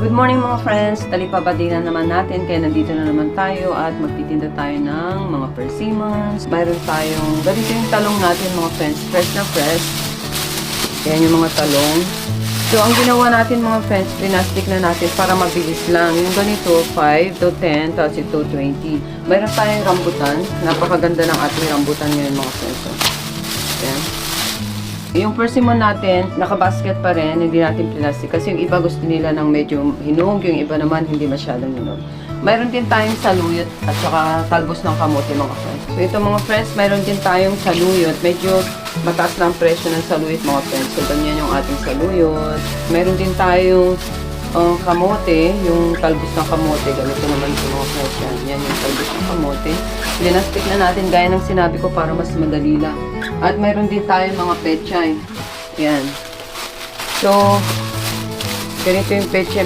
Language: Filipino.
Good morning mga friends! Talipabadi na naman natin kaya nandito na naman tayo at magtitinda tayo ng mga persimmons. Mayroon tayong, ganito yung talong natin mga friends, fresh na fresh. Yan yung mga talong. So ang ginawa natin mga friends, pinastic na natin para mabilis lang. Yung ganito, 5 to 10, tapos ito 20. Mayroon tayong rambutan. Napakaganda ng ating rambutan ngayon mga friends. Yan. Yung persimmon natin, nakabasket pa rin, hindi natin plastic. Kasi yung iba gusto nila ng medyo hinog, yung iba naman hindi masyadong hinog. Mayroon din tayong saluyot at saka talbos ng kamote mga friends. So ito mga friends, mayroon din tayong saluyot. Medyo mataas na ang presyo ng saluyot mga friends. So ganyan yung ating saluyot. Mayroon din tayong kamote, yung talbos ng kamote. Ganito naman ito mga friends yan. Yan yung talbos ng kamote. Linastik na natin gaya ng sinabi ko para mas madali lang. At mayroon din tayong mga pechay. Yan. So, ganito yung pechay.